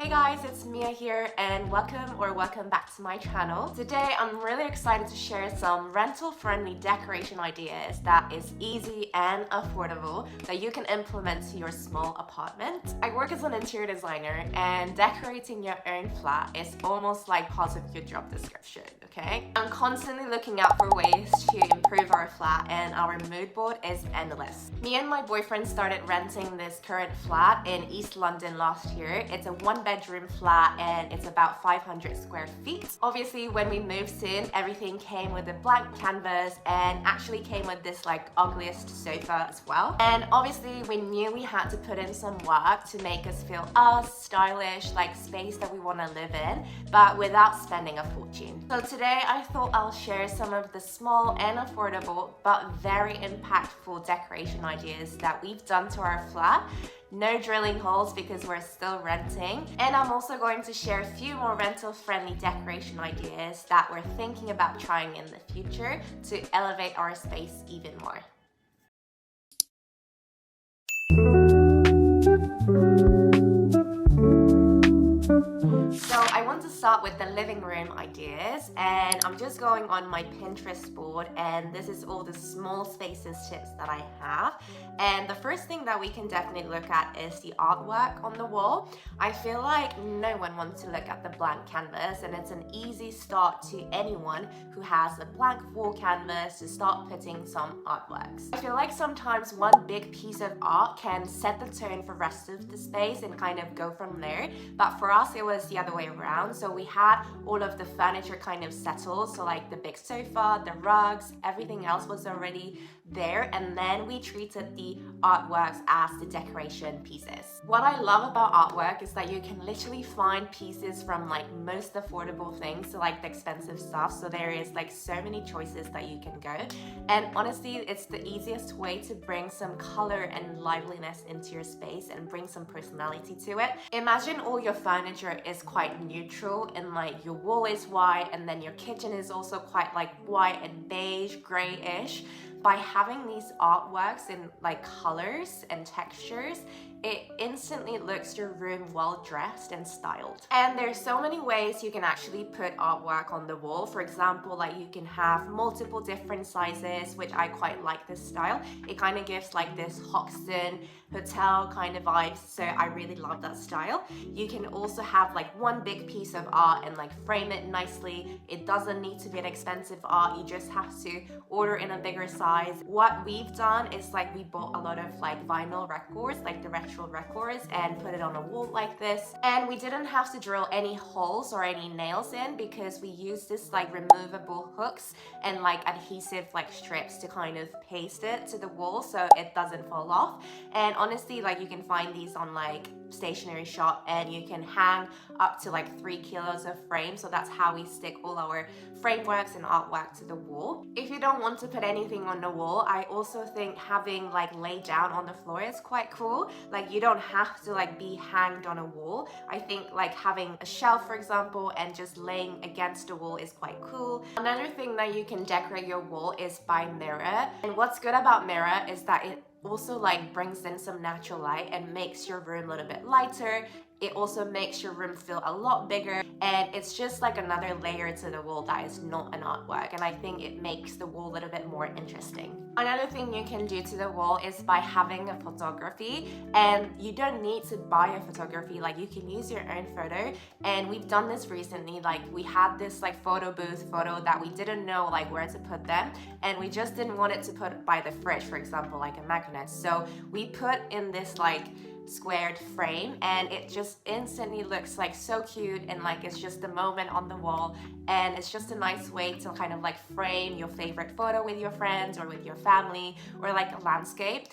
Hey guys, it's Mia here and welcome back to my channel. Today I'm really excited to share some rental-friendly decoration ideas that is easy and affordable that you can implement to your small apartment. I work as an interior designer and decorating your own flat is almost like part of your job description, okay? I'm constantly looking out for ways to improve our flat and our mood board is endless. Me and my boyfriend started renting this current flat in East London last year. It's a one-bedroom flat and it's about 500 square feet. Obviously, when we moved in, everything came with a blank canvas and actually came with this like ugliest sofa as well. And obviously, we knew we had to put in some work to make us feel stylish, like space that we want to live in, but without spending a fortune. So today, I thought I'll share some of the small and affordable, but very impactful decoration ideas that we've done to our flat. No drilling holes because we're still renting. And I'm also going to share a few more rental-friendly decoration ideas that we're thinking about trying in the future to elevate our space even more. So I want to start with the living room ideas, and I'm just going on my Pinterest board, and this is all the small spaces tips that I have. And the first thing that we can definitely look at is the artwork on the wall. I feel like no one wants to look at the blank canvas, and it's an easy start to anyone who has a blank wall canvas to start putting some artworks. I feel like sometimes one big piece of art can set the tone for the rest of the space and kind of go from there, but for us it was the other way around. So we had all of the furniture kind of settled, so like the big sofa, the rugs, everything else was already there, and then we treated the artworks as the decoration pieces. What I love about artwork is that you can literally find pieces from like most affordable things to like the expensive stuff, so there is like so many choices that you can go, and honestly it's the easiest way to bring some color and liveliness into your space and bring some personality to it. Imagine all your furniture is quite neutral and like your wall is white and then your kitchen is also quite like white and beige, grayish. By having these artworks in like colors and textures, it instantly looks your room well dressed and styled. And there's so many ways you can actually put artwork on the wall. For example, like you can have multiple different sizes, which I quite like this style. It kind of gives like this Hoxton hotel kind of vibes, so I really love that style. You can also have like one big piece of art and like frame it nicely. It doesn't need to be an expensive art, you just have to order in a bigger size. What we've done is like we bought a lot of like vinyl records, like the retro records, and put it on a wall like this, and we didn't have to drill any holes or any nails in because we used this like removable hooks and like adhesive like strips to kind of paste it to the wall so it doesn't fall off. And honestly, like you can find these on like stationery shop, and you can hang up to like 3 kilos of frame. So that's how we stick all our frameworks and artwork to the wall. If you don't want to put anything on the wall, I also think having like laid down on the floor is quite cool. Like you don't have to like be hanged on a wall. I think like having a shelf, for example, and just laying against the wall is quite cool. Another thing that you can decorate your wall is by mirror. And what's good about mirror is that it also like brings in some natural light and makes your room a little bit lighter. It also makes your room feel a lot bigger, and it's just like another layer to the wall that is not an artwork, and I think it makes the wall a little bit more interesting. Another thing you can do to the wall is by having a photography, and you don't need to buy a photography, like you can use your own photo. And we've done this recently, like we had this like photo booth photo that we didn't know like where to put them, and we just didn't want it to put by the fridge, for example, like a magnet. So we put in this like squared frame, and it just instantly looks like so cute, and like it's just a moment on the wall, and it's just a nice way to kind of like frame your favorite photo with your friends or with your family, or like a landscape.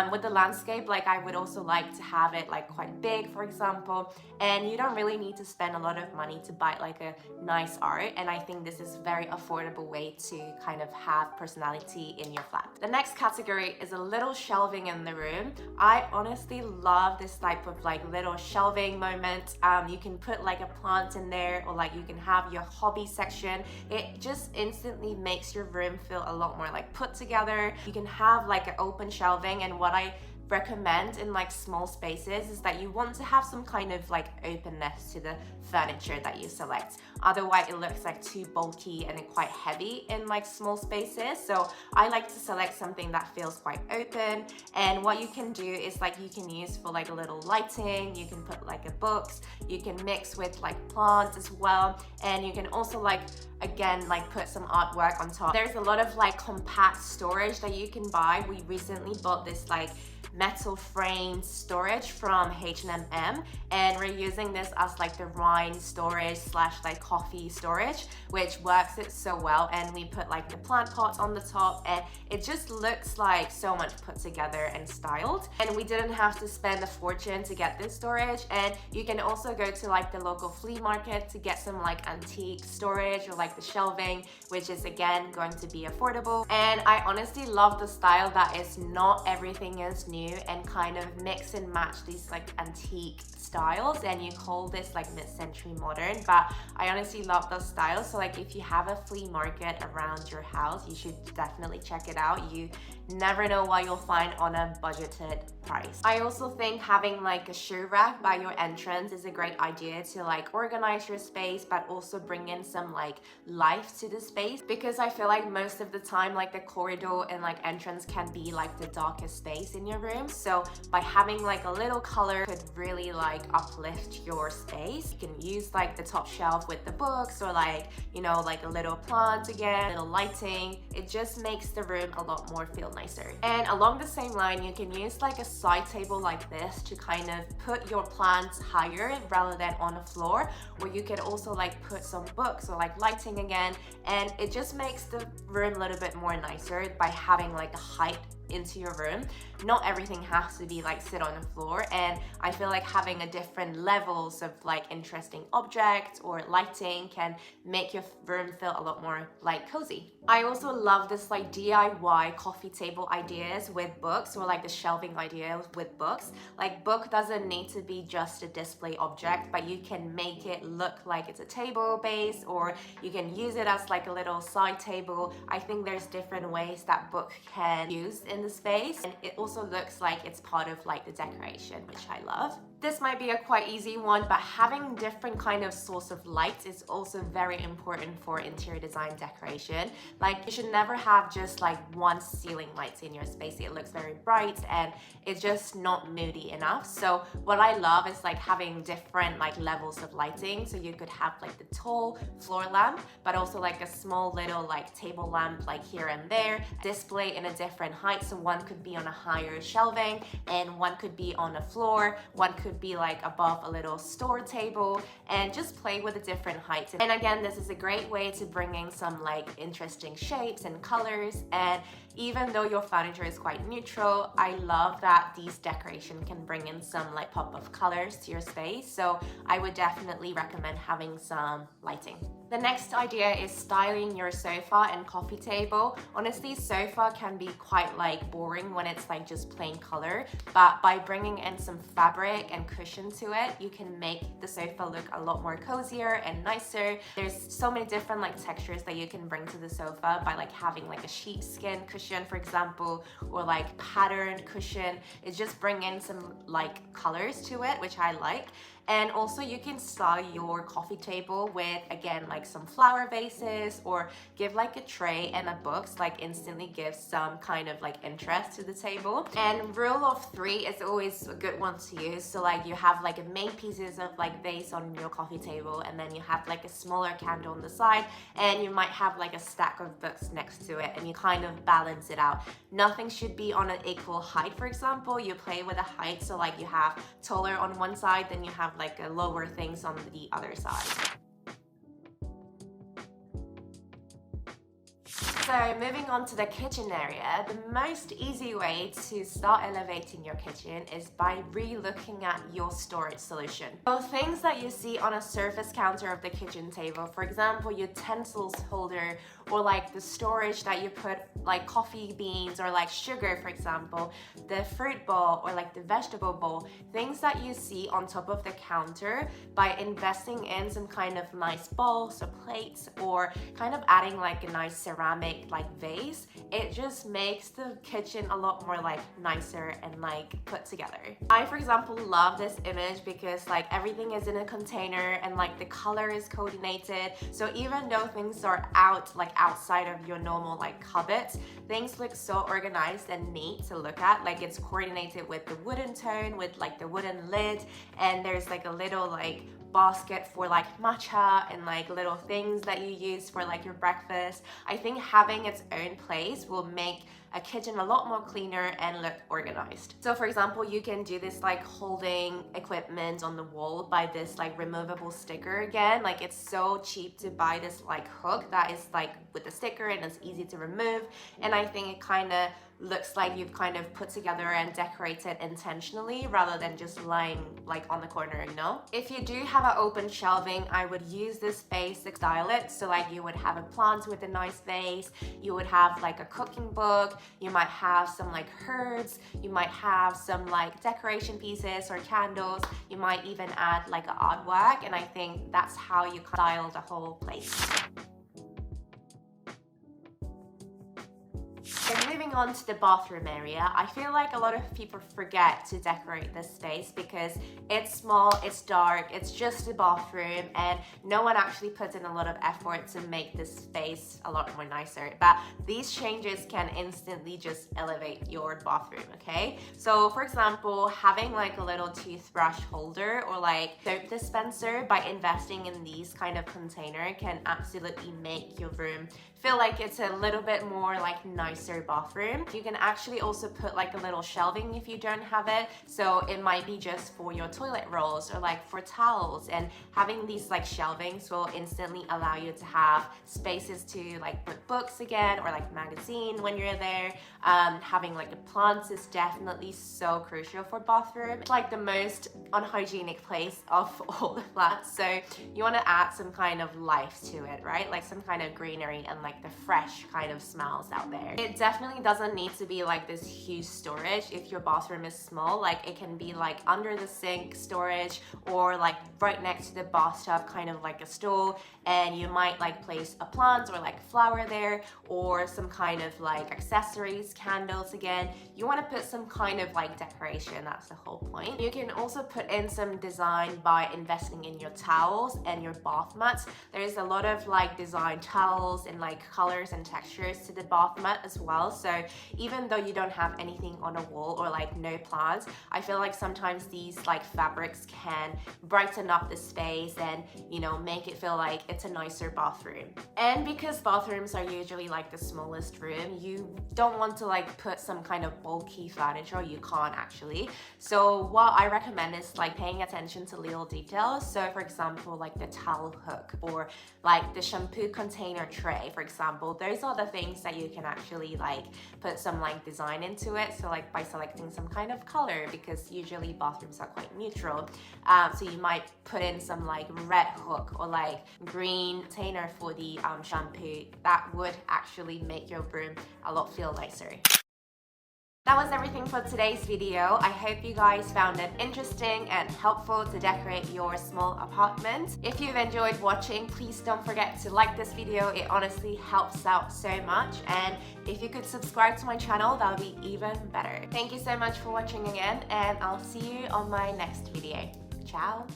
With the landscape, like I would also like to have it like quite big, for example, and you don't really need to spend a lot of money to buy like a nice art, and I think this is a very affordable way to kind of have personality in your flat. The next category is a little shelving in the room. I honestly love this type of like little shelving moment. You can put like a plant in there, or like you can have your hobby section. It just instantly makes your room feel a lot more like put together. You can have like an open shelving, and what I recommend in like small spaces is that you want to have some kind of like openness to the furniture that you select. Otherwise it looks like too bulky and quite heavy in like small spaces. So I like to select something that feels quite open, and what you can do is like you can use for like a little lighting, you can put like a books, you can mix with like plants as well, and you can also like again like put some artwork on top. There's a lot of like compact storage that you can buy. We recently bought this like metal frame storage from H&M, and we're using this as like the wine storage slash like coffee storage, which works it so well. And we put like the plant pots on the top, and it just looks like so much put together and styled. And we didn't have to spend a fortune to get this storage. And you can also go to like the local flea market to get some like antique storage or like the shelving, which is again going to be affordable. And I honestly love the style that is not everything is new and kind of mix and match these like antique styles, and you call this like mid-century modern, but I honestly love those styles. So like if you have a flea market around your house, you should definitely check it out. You never know what you'll find on a budgeted price. I also think having like a shoe rack by your entrance is a great idea to like organize your space, but also bring in some like life to the space, because I feel like most of the time like the corridor and like entrance can be like the darkest space in your room. So by having like a little color could really like uplift your space. You can use like the top shelf with the books, or like, you know, like a little plant again, little lighting. It just makes the room a lot more feel nicer. And along the same line, you can use like a side table like this to kind of put your plants higher rather than on the floor, or you could also like put some books or like lighting again, and it just makes the room a little bit more nicer by having like a height into your room. Not everything has to be like sit on the floor, and I feel like having a different levels of like interesting objects or lighting can make your room feel a lot more like cozy. I also love this like DIY coffee table ideas with books, or like the shelving ideas with books. Like book doesn't need to be just a display object, but you can make it look like it's a table base, or you can use it as like a little side table. I think there's different ways that book can use in the space, and it also looks like it's part of like the decoration, which I love. This might be a quite easy one, but having different kind of source of light is also very important for interior design decoration. Like you should never have just like one ceiling lights in your space. It looks very bright and it's just not moody enough. So what I love is like having different like levels of lighting. So you could have like the tall floor lamp, but also like a small little like table lamp like here and there, display in a different height. So one could be on a higher shelving, and one could be on the floor, one could be like above a little store table, and just play with the different heights. And again, this is a great way to bring in some like interesting shapes and colors. And even though your furniture is quite neutral, I love that these decoration can bring in some like pop of colors to your space. So I would definitely recommend having some lighting. The next idea is styling your sofa and coffee table. Honestly, sofa can be quite like boring when it's like just plain color, but by bringing in some fabric and cushion to it, you can make the sofa look a lot more cozier and nicer. There's so many different like textures that you can bring to the sofa by like having like a sheepskin cushion, for example, or like patterned cushion. It just bring in some like colors to it, which I like. And also you can style your coffee table with, again, like some flower vases, or give like a tray and a books, like instantly gives some kind of like interest to the table. And rule of 3 is always a good one to use. So like you have like a main pieces of like vase on your coffee table, and then you have like a smaller candle on the side, and you might have like a stack of books next to it, and you kind of balance it out. Nothing should be on an equal height. For example, you play with the height, so like you have taller on one side, then you have like a lower things on the other side. So moving on to the kitchen area, the most easy way to start elevating your kitchen is by re-looking at your storage solution. So things that you see on a surface counter of the kitchen table, for example, utensils holder or like the storage that you put like coffee beans or like sugar, for example, the fruit bowl or like the vegetable bowl, things that you see on top of the counter. By investing in some kind of nice bowls or plates, or kind of adding like a nice ceramic like vase, it just makes the kitchen a lot more like nicer and like put together. I, for example, love this image because like everything is in a container and like the color is coordinated. So even though things are outside of your normal like cupboards, things look so organized and neat to look at. Like it's coordinated with the wooden tone, with like the wooden lid, and there's like a little like basket for like matcha and like little things that you use for like your breakfast. I think having its own place will make a kitchen a lot more cleaner and look organized. So for example, you can do this like holding equipment on the wall by this like removable sticker again. Like it's so cheap to buy this like hook that is like with the sticker and it's easy to remove, and I think it kind of looks like you've kind of put together and decorated intentionally rather than just lying like on the corner, you know? If you do have an open shelving, I would use this vase to style it. So like you would have a plant with a nice vase, you would have like a cooking book, you might have some like herbs, you might have some like decoration pieces or candles, you might even add like an artwork, and I think that's how you style the whole place. And moving on to the bathroom area, I feel like a lot of people forget to decorate this space because it's small, it's dark, it's just a bathroom, and no one actually puts in a lot of effort to make this space a lot more nicer. But these changes can instantly just elevate your bathroom, okay? So for example, having like a little toothbrush holder or like soap dispenser, by investing in these kind of container, can absolutely make your room feel like it's a little bit more like nicer bathroom. You can actually also put like a little shelving if you don't have it. So it might be just for your toilet rolls or like for towels, and having these like shelvings will instantly allow you to have spaces to like put books again or like magazine when you're there. Having like a plant is definitely so crucial for bathroom. It's like the most unhygienic place of all the flats. So you want to add some kind of life to it, right? Like some kind of greenery and like the fresh kind of smells out there. It definitely doesn't need to be like this huge storage if your bathroom is small. Like it can be like under the sink storage, or like right next to the bathtub, kind of like a stool, and you might like place a plant or like flower there, or some kind of like accessories, candles again. You want to put some kind of like decoration, that's the whole point. You can also put in some design by investing in your towels and your bath mats. There's a lot of like design towels and like colors and textures to the bath mat as well. So even though you don't have anything on a wall or like no plants, I feel like sometimes these like fabrics can brighten up the space and, you know, make it feel like it's a nicer bathroom. And because bathrooms are usually like the smallest room, you don't want to like put some kind of bulky furniture. You can't actually. So what I recommend is like paying attention to little details. So for example, like the towel hook or like the shampoo container tray, for example, those are the things that you can actually like put some like design into it. So like by selecting some kind of color, because usually bathrooms are quite neutral. So you might put in some like red hook or like green container for the shampoo. That would actually make your room a lot feel nicer. That was everything for today's video. I hope you guys found it interesting and helpful to decorate your small apartment. If you've enjoyed watching, please don't forget to like this video. It honestly helps out so much. And if you could subscribe to my channel, that would be even better. Thank you so much for watching again, and I'll see you on my next video. Ciao!